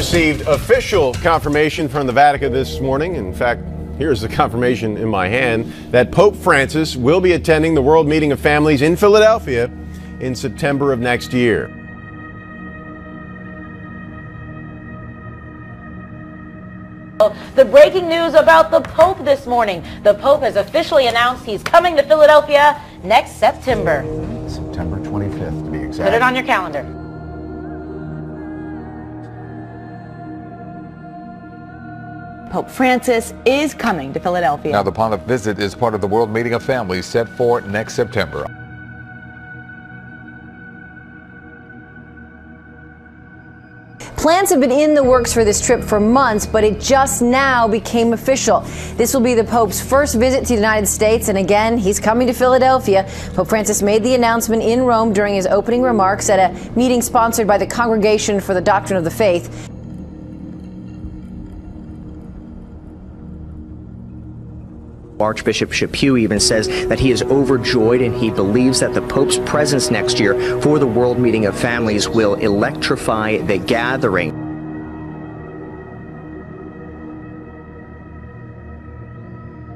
received official confirmation from the Vatican this morning. In fact, here's the confirmation in my hand that Pope Francis will be attending the World Meeting of Families in Philadelphia in September of next year. The breaking news about the Pope this morning. The Pope has officially announced he's coming to Philadelphia next September. September 25th, to be exact. Put it on your calendar. Pope Francis is coming to Philadelphia. Now, the Pontiff visit is part of the World Meeting of Families set for next September. Plans have been in the works for this trip for months, but it just now became official. This will be the Pope's first visit to the United States, and again, he's coming to Philadelphia. Pope Francis made the announcement in Rome during his opening remarks at a meeting sponsored by the Congregation for the Doctrine of the Faith. Archbishop Chaput even says that he is overjoyed and he believes that the Pope's presence next year for the World Meeting of Families will electrify the gathering.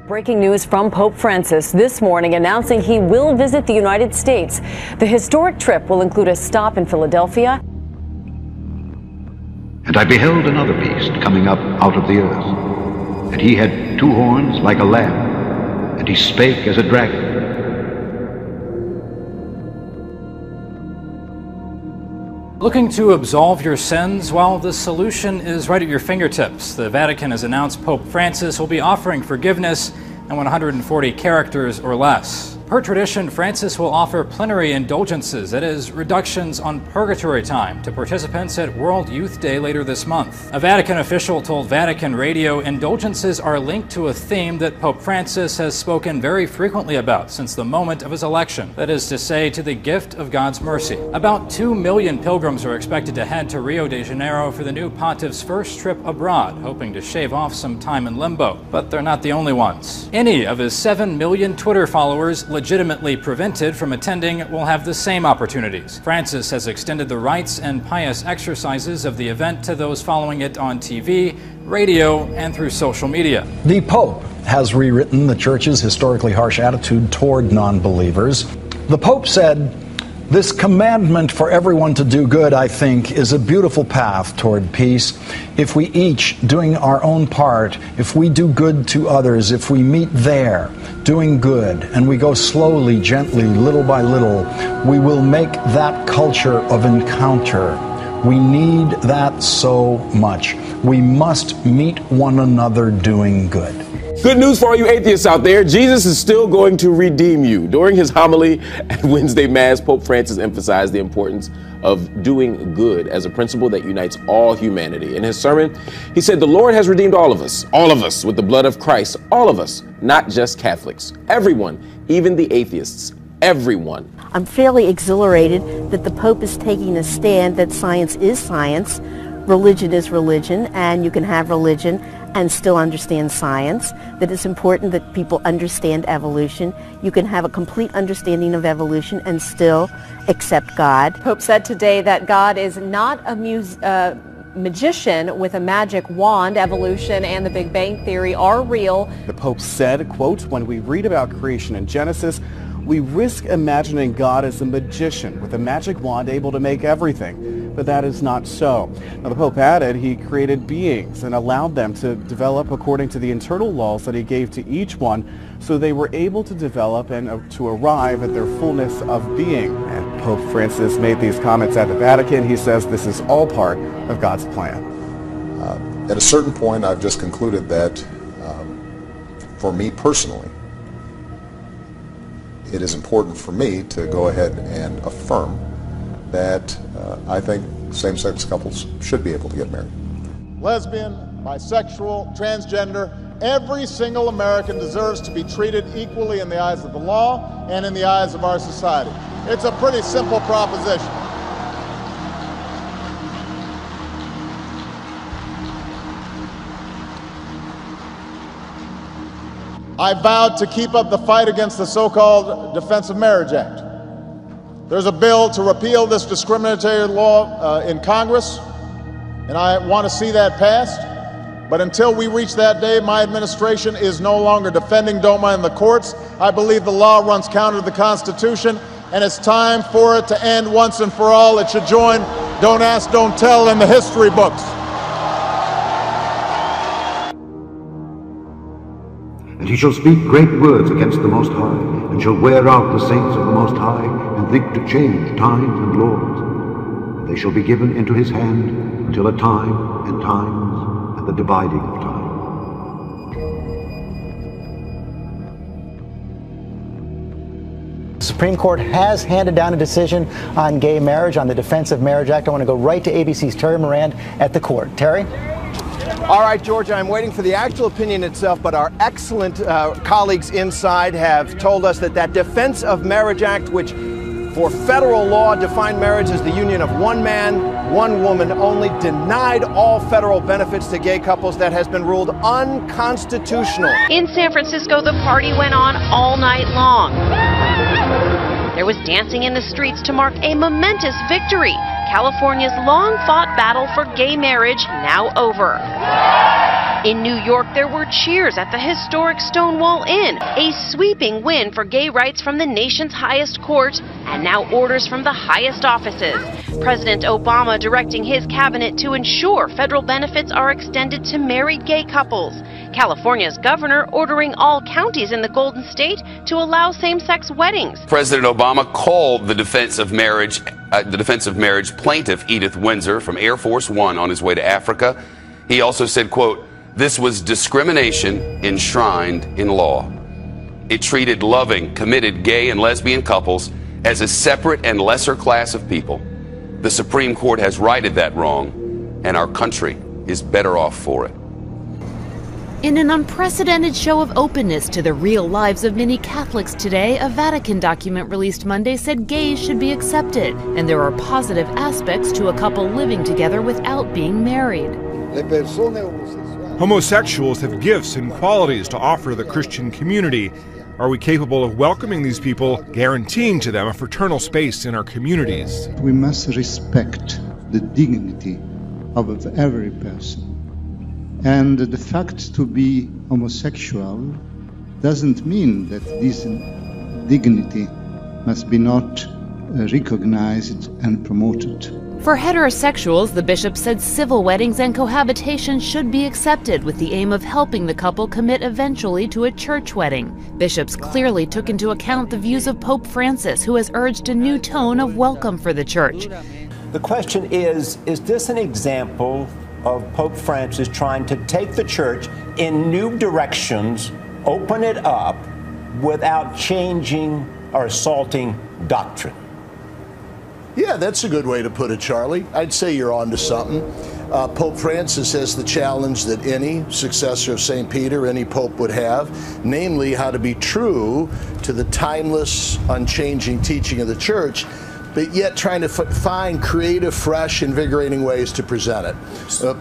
Breaking news from Pope Francis this morning announcing he will visit the United States. The historic trip will include a stop in Philadelphia. And I beheld another beast coming up out of the earth, and he had 2 horns like a lamb, and he spake as a dragon. Looking to absolve your sins? Well, the solution is right at your fingertips. The Vatican has announced Pope Francis will be offering forgiveness in 140 characters or less. Per tradition, Francis will offer plenary indulgences, that is, reductions on purgatory time, to participants at World Youth Day later this month. A Vatican official told Vatican Radio indulgences are linked to a theme that Pope Francis has spoken very frequently about since the moment of his election, that is to say, to the gift of God's mercy. About 2 million pilgrims are expected to head to Rio de Janeiro for the new pontiff's first trip abroad, hoping to shave off some time in limbo. But they're not the only ones. Any of his 7 million Twitter followers legitimately prevented from attending will have the same opportunities. Francis has extended the rites and pious exercises of the event to those following it on TV, radio, and through social media. The Pope has rewritten the Church's historically harsh attitude toward non-believers. The Pope said, "This commandment for everyone to do good, I think, is a beautiful path toward peace. If we each, doing our own part, if we do good to others, if we meet there, doing good, and we go slowly, gently, little by little, we will make that culture of encounter. We need that so much. We must meet one another doing good." Good news for all you atheists out there. Jesus is still going to redeem you. During his homily at Wednesday Mass, Pope Francis emphasized the importance of doing good as a principle that unites all humanity. In his sermon, he said, "The Lord has redeemed all of us, with the blood of Christ, all of us, not just Catholics, everyone, even the atheists, everyone." I'm fairly exhilarated that the Pope is taking a stand that science is science, religion is religion, and you can have religion and still understand science, that it's important that people understand evolution. You can have a complete understanding of evolution and still accept God. Pope said today that God is not a magician with a magic wand. Evolution and the Big Bang Theory are real. The Pope said, quote, "When we read about creation in Genesis, we risk imagining God as a magician with a magic wand able to make everything. But that is not so." Now, the Pope added he created beings and allowed them to develop according to the internal laws that he gave to each one, so they were able to develop and to arrive at their fullness of being. And Pope Francis made these comments at the Vatican. He says this is all part of God's plan. At a certain point, I've just concluded that for me personally, it is important for me to go ahead and affirm that I think same-sex couples should be able to get married. Lesbian, bisexual, transgender, every single American deserves to be treated equally in the eyes of the law and in the eyes of our society. It's a pretty simple proposition. I vowed to keep up the fight against the so-called Defense of Marriage Act. There's a bill to repeal this discriminatory law in Congress. and I want to see that passed. But until we reach that day, my administration is no longer defending DOMA in the courts. I believe the law runs counter to the Constitution, and it's time for it to end once and for all. It should join Don't Ask, Don't Tell in the history books. And he shall speak great words against the Most High, and shall wear out the saints of the Most High, and think to change times and laws. And they shall be given into his hand until a time and times and the dividing of time. The Supreme Court has handed down a decision on gay marriage, on the Defense of Marriage Act. I want to go right to ABC's Terry Moran at the court. Terry? All right, Georgia, I'm waiting for the actual opinion itself, but our excellent colleagues inside have told us that that Defense of Marriage Act, which for federal law defined marriage as the union of one man, one woman only, denied all federal benefits to gay couples, that has been ruled unconstitutional. In San Francisco, the party went on all night long. There was dancing in the streets to mark a momentous victory. California's long-fought battle for gay marriage now over. In New York, there were cheers at the historic Stonewall Inn, a sweeping win for gay rights from the nation's highest court, and now orders from the highest offices. President Obama directing his cabinet to ensure federal benefits are extended to married gay couples. California's governor ordering all counties in the Golden State to allow same-sex weddings. President Obama called the Defense of Marriage plaintiff Edith Windsor from Air Force One on his way to Africa. He also said, quote, "This was discrimination enshrined in law. It treated loving, committed gay and lesbian couples as a separate and lesser class of people. The Supreme Court has righted that wrong, and our country is better off for it." In an unprecedented show of openness to the real lives of many Catholics today, a Vatican document released Monday said gays should be accepted, and there are positive aspects to a couple living together without being married. Homosexuals have gifts and qualities to offer the Christian community. Are we capable of welcoming these people, guaranteeing to them a fraternal space in our communities? We must respect the dignity of every person. And the fact to be homosexual doesn't mean that this dignity must be not recognized and promoted. For heterosexuals, the bishop said civil weddings and cohabitation should be accepted with the aim of helping the couple commit eventually to a church wedding. Bishops clearly took into account the views of Pope Francis, who has urged a new tone of welcome for the church. The question is this an example of Pope Francis trying to take the church in new directions, open it up, without changing or assaulting doctrine? Yeah, that's a good way to put it, Charlie. I'd say you're on to something. Pope Francis has the challenge that any successor of St. Peter, any pope would have, namely how to be true to the timeless, unchanging teaching of the church, but yet trying to find creative, fresh, invigorating ways to present it.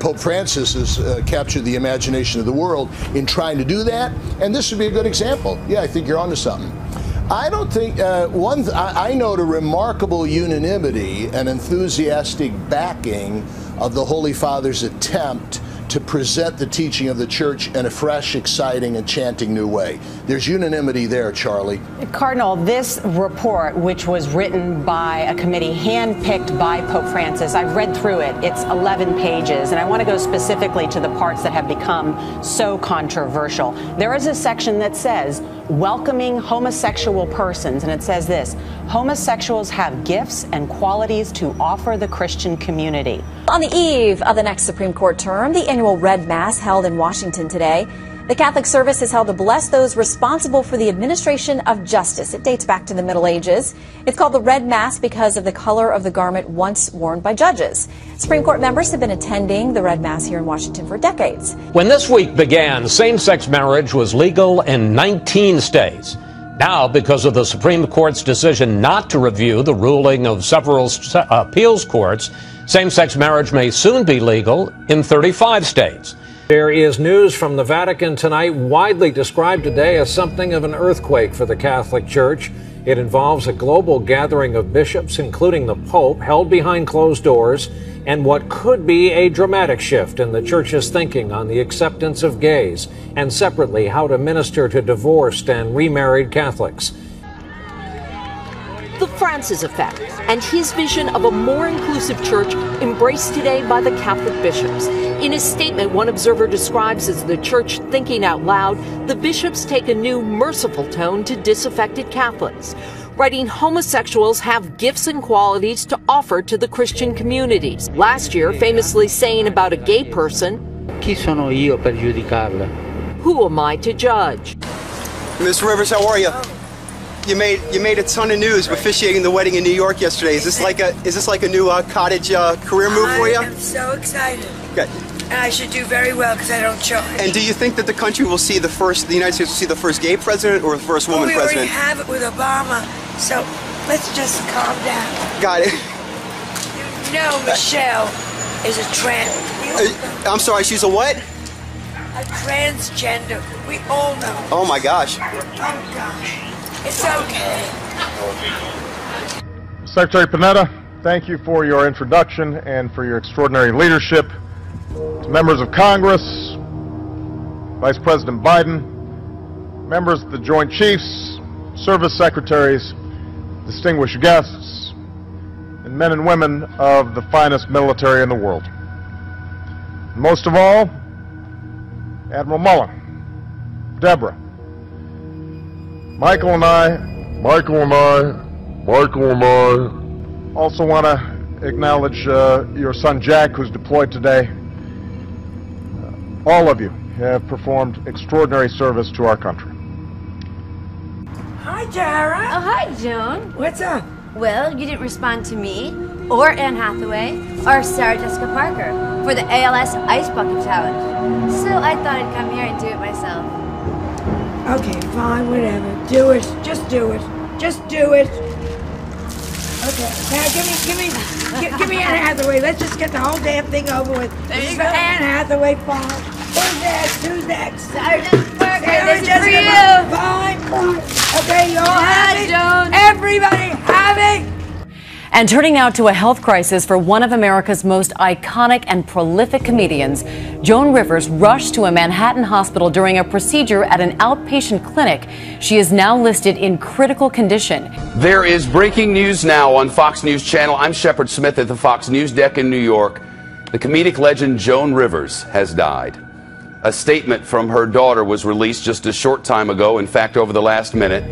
Pope Francis has captured the imagination of the world in trying to do that, and this would be a good example. Yeah, I think you're onto something. I don't think, I note a remarkable unanimity and enthusiastic backing of the Holy Father's attempt to present the teaching of the church in a fresh, exciting, and chanting new way. There's unanimity there, Charlie. Cardinal, this report, which was written by a committee handpicked by Pope Francis, I've read through it. It's 11 pages, and I want to go specifically to the parts that have become so controversial. There is a section that says, welcoming homosexual persons, and it says this: homosexuals have gifts and qualities to offer the Christian community. On the eve of the next Supreme Court term, the annual Red Mass held in Washington today. The Catholic service is held to bless those responsible for the administration of justice. It dates back to the Middle Ages. It's called the Red Mass because of the color of the garment once worn by judges. Supreme Court members have been attending the Red Mass here in Washington for decades. When this week began, same-sex marriage was legal in 19 states. Now, because of the Supreme Court's decision not to review the ruling of several appeals courts, same-sex marriage may soon be legal in 35 states. There is news from the Vatican tonight, widely described today as something of an earthquake for the Catholic Church. It involves a global gathering of bishops, including the Pope, held behind closed doors, and what could be a dramatic shift in the church's thinking on the acceptance of gays, and separately, how to minister to divorced and remarried Catholics. The Francis Effect and his vision of a more inclusive church embraced today by the Catholic bishops. In a statement one observer describes as the church thinking out loud, the bishops take a new, merciful tone to disaffected Catholics, writing homosexuals have gifts and qualities to offer to the Christian communities. Last year, famously saying about a gay person, Chi sono io per giudicarla? Who am I to judge? Ms. Rivers, how are you? You made a ton of news officiating the wedding in New York yesterday. Is this like a new cottage career move for you? I am so excited. Good. And I should do very well because I don't charge. And do you think that the country will see the United States will see the first gay president or the first woman president? We already have it with Obama, so let's just calm down. Got it. You know Michelle is a trans. I'm sorry, she's a what? A transgender. We all know. Oh my gosh. Oh gosh. It's okay. Secretary Panetta, thank you for your introduction and for your extraordinary leadership. To members of Congress, Vice President Biden, members of the Joint Chiefs, service secretaries, distinguished guests, and men and women of the finest military in the world. And most of all, Admiral Mullen, Deborah, Michael and I also want to acknowledge your son Jack, who's deployed today. All of you have performed extraordinary service to our country. Hi, Tara. Oh, hi, Joan. What's up? Well, you didn't respond to me, or Anne Hathaway, or Sarah Jessica Parker for the ALS Ice Bucket Challenge. So I thought I'd come here and do it myself. Okay, fine, whatever. Do it. Just do it. Just do it. Okay, now give me Anne Hathaway. Let's just get the whole damn thing over with. There you go. go. Anne Hathaway, fine. Who's next? Who's next? Sarah Jessica Parker, Sarah this is for Jessica you. Fine. Okay, you all happy? Joan. Everybody happy? And turning now to a health crisis for one of America's most iconic and prolific comedians, Joan Rivers rushed to a Manhattan hospital during a procedure at an outpatient clinic. She is now listed in critical condition. There is breaking news now on Fox News Channel. I'm Shepard Smith at the Fox News deck in New York. The comedic legend Joan Rivers has died. A statement from her daughter was released just a short time ago, in fact, over the last minute.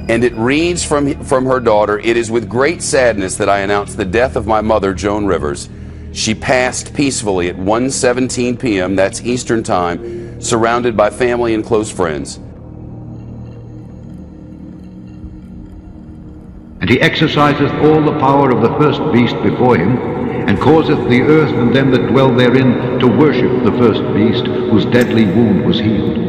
And it reads from her daughter, "It is with great sadness that I announce the death of my mother, Joan Rivers. She passed peacefully at 1:17 p.m., that's Eastern Time, surrounded by family and close friends." And he exerciseth all the power of the first beast before him, and causeth the earth and them that dwell therein to worship the first beast, whose deadly wound was healed.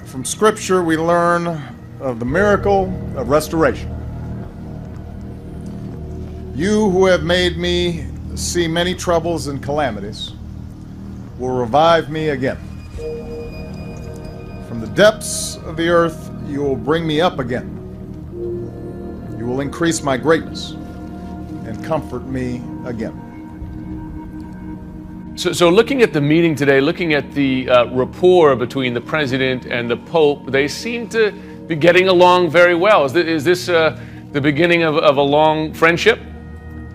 From Scripture, we learn of the miracle of restoration. You who have made me see many troubles and calamities will revive me again. From the depths of the earth, you will bring me up again. You will increase my greatness and comfort me again. So looking at the meeting today, looking at the rapport between the president and the Pope, they seem to be getting along very well. Is this the beginning of a long friendship?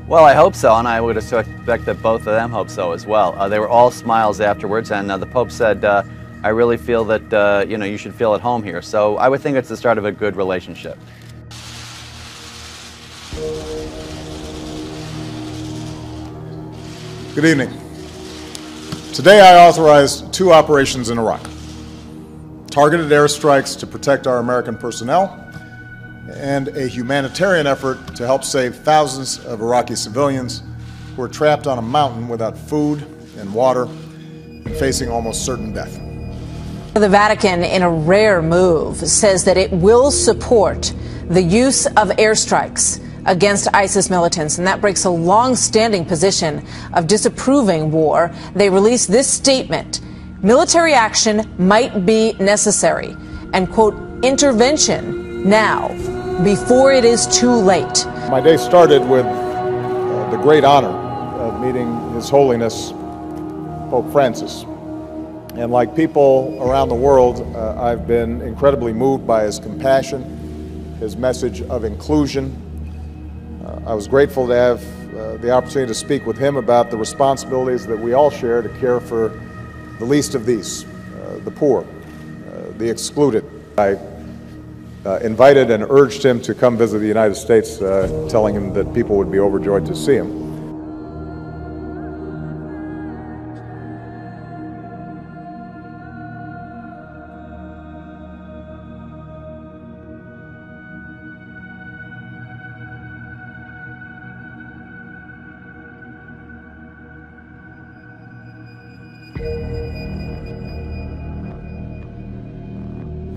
Well, I hope so, and I would expect that both of them hope so as well. They were all smiles afterwards, and the Pope said, I really feel that you should feel at home here. So I would think it's the start of a good relationship. Good evening. Today I authorized 2 operations in Iraq. Targeted airstrikes to protect our American personnel, and a humanitarian effort to help save thousands of Iraqi civilians who are trapped on a mountain without food and water and facing almost certain death. The Vatican, in a rare move, says that it will support the use of airstrikes against ISIS militants, and that breaks a long-standing position of disapproving war. They released this statement: military action might be necessary, and, quote, intervention now, before it is too late. My day started with the great honor of meeting His Holiness Pope Francis. And like people around the world, I've been incredibly moved by his compassion, his message of inclusion. I was grateful to have the opportunity to speak with him about the responsibilities that we all share to care for the least of these, the poor, the excluded. I invited and urged him to come visit the United States, telling him that people would be overjoyed to see him.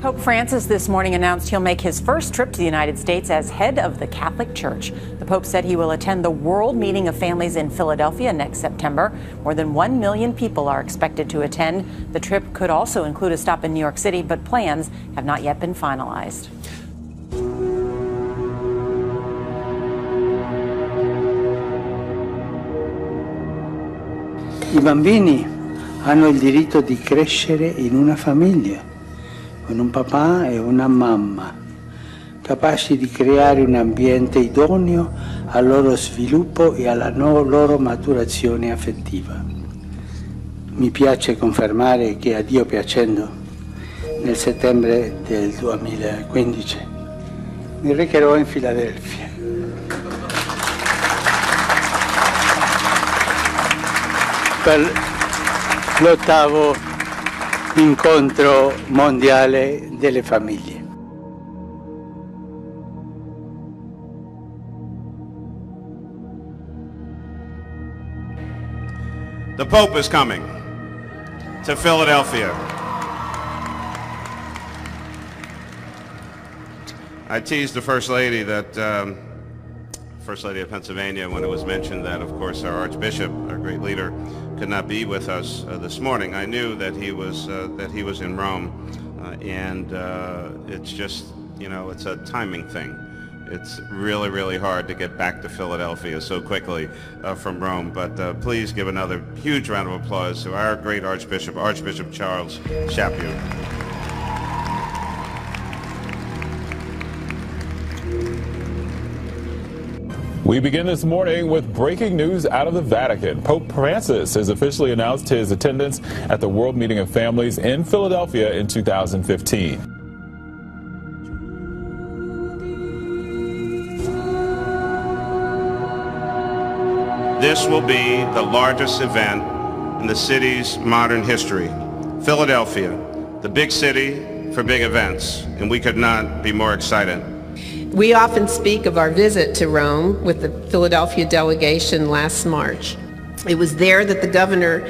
Pope Francis this morning announced he'll make his first trip to the United States as head of the Catholic Church. The Pope said he will attend the World Meeting of Families in Philadelphia next September. More than 1 million people are expected to attend. The trip could also include a stop in New York City, but plans have not yet been finalized. I bambini hanno il diritto di crescere in una famiglia, con un papà e una mamma, capaci di creare un ambiente idoneo al loro sviluppo e alla loro maturazione affettiva. Mi piace confermare che, a Dio piacendo, nel settembre del 2015 mi recherò in Filadelfia per l'8º incontro mondiale delle famiglie. The Pope is coming to Philadelphia. I teased the First Lady that First Lady of Pennsylvania when it was mentioned that, of course, our Archbishop, our great leader, could not be with us this morning. I knew that he was in Rome, and it's just, you know, it's a timing thing. It's really, really hard to get back to Philadelphia so quickly from Rome. But please give another huge round of applause to our great Archbishop, Archbishop Charles Chaput. We begin this morning with breaking news out of the Vatican. Pope Francis has officially announced his attendance at the World Meeting of Families in Philadelphia in 2015. This will be the largest event in the city's modern history. Philadelphia, the big city for big events, and we could not be more excited. We often speak of our visit to Rome with the Philadelphia delegation last March. It was there that the governor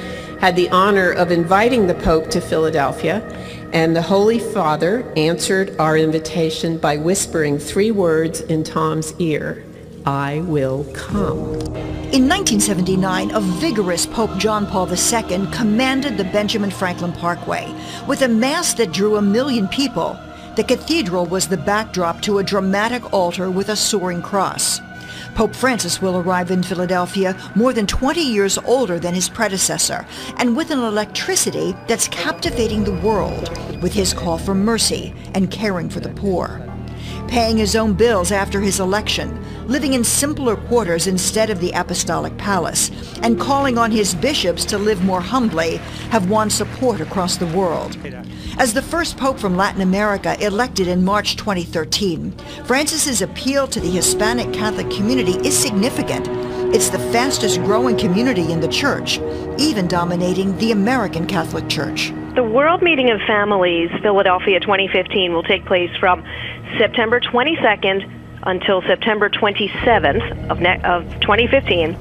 had the honor of inviting the Pope to Philadelphia, and the Holy Father answered our invitation by whispering 3 words in Tom's ear: I will come. In 1979, a vigorous Pope John Paul II commanded the Benjamin Franklin Parkway with a mass that drew 1 million people. The cathedral was the backdrop to a dramatic altar with a soaring cross. Pope Francis will arrive in Philadelphia more than 20 years older than his predecessor, and with an electricity that's captivating the world, with his call for mercy and caring for the poor. Paying his own bills after his election, living in simpler quarters instead of the apostolic palace, and calling on his bishops to live more humbly, have won support across the world. As the first pope from Latin America elected in March 2013, Francis's appeal to the Hispanic Catholic community is significant. It's the fastest growing community in the church, even dominating the American Catholic Church. The World Meeting of Families, Philadelphia 2015, will take place from September 22nd until September 27th of 2015.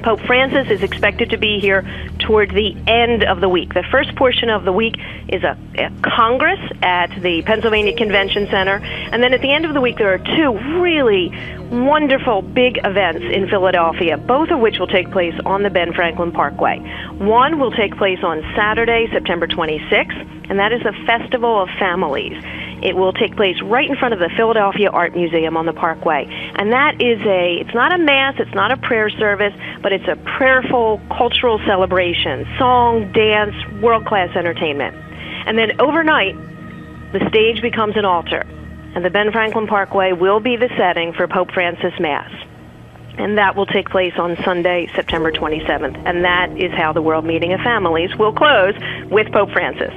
Pope Francis is expected to be here toward the end of the week. The first portion of the week is a Congress at the Pennsylvania Convention Center, and then at the end of the week there are two really wonderful big events in Philadelphia, both of which will take place on the Ben Franklin Parkway. One will take place on Saturday, September 26th, and that is the Festival of Families. It will take place right in front of the Philadelphia Art Museum on the Parkway. And that is it's not a mass, it's not a prayer service, but it's a prayerful cultural celebration, song, dance, world-class entertainment. And then overnight, the stage becomes an altar, and the Ben Franklin Parkway will be the setting for Pope Francis Mass. And that will take place on Sunday, September 27th. And that is how the World Meeting of Families will close with Pope Francis.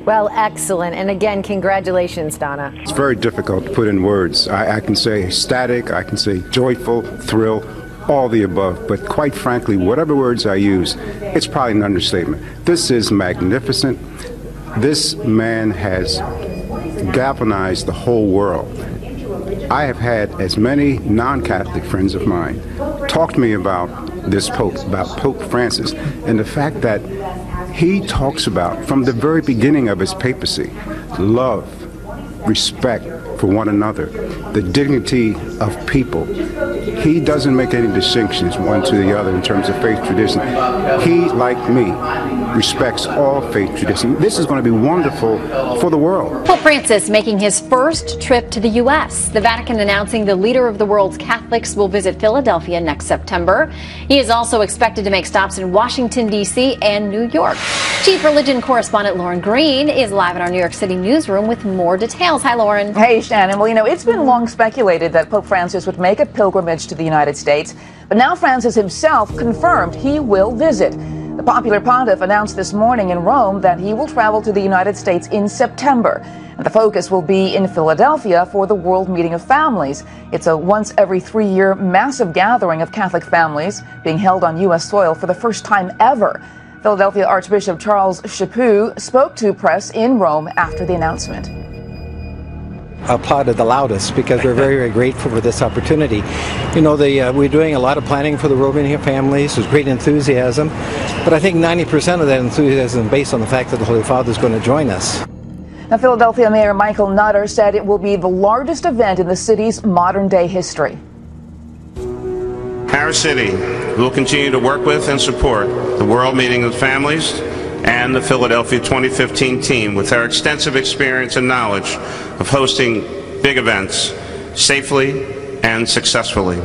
Well, excellent. And again, congratulations, Donna. It's very difficult to put in words. I can say ecstatic, I can say joyful, thrill, all the above. But quite frankly, whatever words I use, it's probably an understatement. This is magnificent. This man has galvanized the whole world. I have had as many non-Catholic friends of mine talk to me about this Pope, about Pope Francis, and the fact that he talks about, from the very beginning of his papacy, love, respect for one another, the dignity of people. He doesn't make any distinctions one to the other in terms of faith tradition. He, like me, respects all faith tradition. This is going to be wonderful for the world. Pope Francis making his first trip to the U.S. The Vatican announcing the leader of the world's Catholics will visit Philadelphia next September. He is also expected to make stops in Washington, D.C. and New York. Chief Religion Correspondent Lauren Green is live in our New York City newsroom with more details. Hi, Lauren. Hey, Shannon. Well, it's been long speculated that Pope Francis would make a pilgrimage to the United States, but now Francis himself confirmed he will visit. The popular pontiff announced this morning in Rome that he will travel to the United States in September. And the focus will be in Philadelphia for the World Meeting of Families. It's a once every 3-year massive gathering of Catholic families being held on U.S. soil for the first time ever. Philadelphia Archbishop Charles Chaput spoke to press in Rome after the announcement. Applauded the loudest because we're very, very grateful for this opportunity. We're doing a lot of planning for the World Meeting of Families. There's great enthusiasm, but I think 90% of that enthusiasm is based on the fact that the Holy Father is going to join us. Now, Philadelphia Mayor Michael Nutter said it will be the largest event in the city's modern-day history. Our city will continue to work with and support the World Meeting of Families and the Philadelphia 2015 team with our extensive experience and knowledge of hosting big events safely and successfully.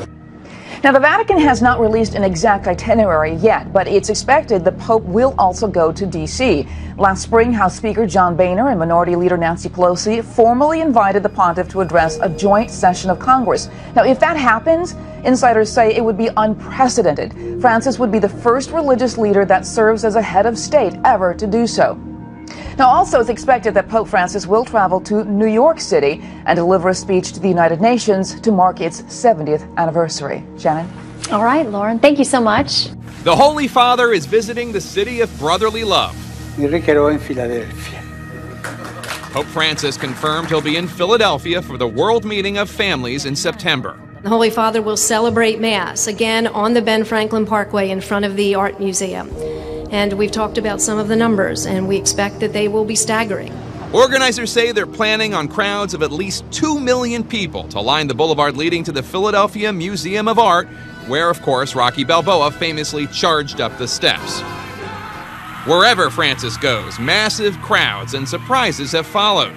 Now, the Vatican has not released an exact itinerary yet, but it's expected the Pope will also go to D.C. Last spring, House Speaker John Boehner and Minority Leader Nancy Pelosi formally invited the pontiff to address a joint session of Congress. Now, if that happens, insiders say it would be unprecedented. Francis would be the first religious leader that serves as a head of state ever to do so. Now, also, it's expected that Pope Francis will travel to New York City and deliver a speech to the United Nations to mark its 70th anniversary. Shannon? All right, Lauren, thank you so much. The Holy Father is visiting the city of brotherly love. Mi recherò in Philadelphia. Pope Francis confirmed he'll be in Philadelphia for the World Meeting of Families in September. The Holy Father will celebrate Mass again on the Ben Franklin Parkway in front of the Art Museum. And we've talked about some of the numbers, and we expect that they will be staggering. Organizers say they're planning on crowds of at least 2 million people to line the boulevard leading to the Philadelphia Museum of Art, where, of course, Rocky Balboa famously charged up the steps. Wherever Francis goes, massive crowds and surprises have followed.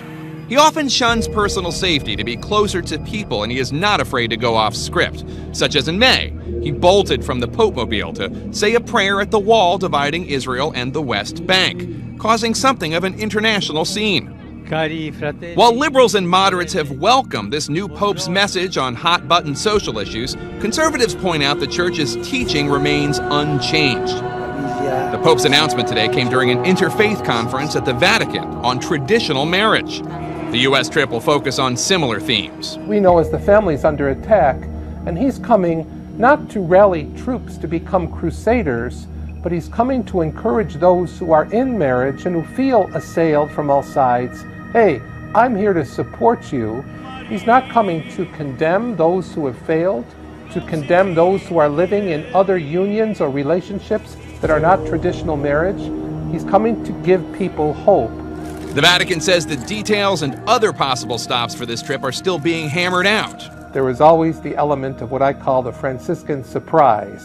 He often shuns personal safety to be closer to people, and he is not afraid to go off script, such as in May. He bolted from the Pope-mobile to say a prayer at the wall dividing Israel and the West Bank, causing something of an international scene. While liberals and moderates have welcomed this new Pope's message on hot-button social issues, conservatives point out the Church's teaching remains unchanged. The Pope's announcement today came during an interfaith conference at the Vatican on traditional marriage. The U.S. trip will focus on similar themes. We know as the family's under attack, and he's coming not to rally troops to become crusaders, but he's coming to encourage those who are in marriage and who feel assailed from all sides. Hey, I'm here to support you. He's not coming to condemn those who have failed, to condemn those who are living in other unions or relationships that are not traditional marriage. He's coming to give people hope. The Vatican says the details and other possible stops for this trip are still being hammered out. There is always the element of what I call the Franciscan surprise,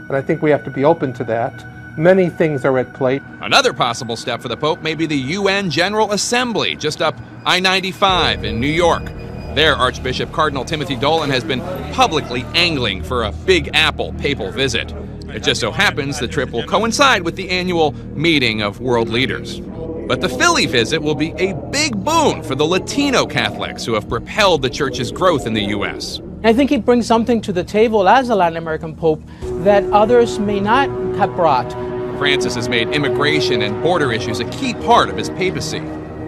and I think we have to be open to that. Many things are at play. Another possible step for the Pope may be the UN General Assembly, just up I-95 in New York. There, Archbishop Cardinal Timothy Dolan has been publicly angling for a Big Apple papal visit. It just so happens the trip will coincide with the annual meeting of world leaders. But the Philly visit will be a big boon for the Latino Catholics who have propelled the Church's growth in the U.S. I think he brings something to the table as a Latin American Pope that others may not have brought. Francis has made immigration and border issues a key part of his papacy.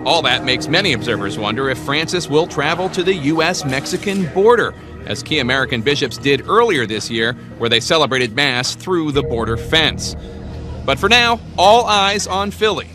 All that makes many observers wonder if Francis will travel to the U.S.-Mexican border, as key American bishops did earlier this year, where they celebrated Mass through the border fence. But for now, all eyes on Philly.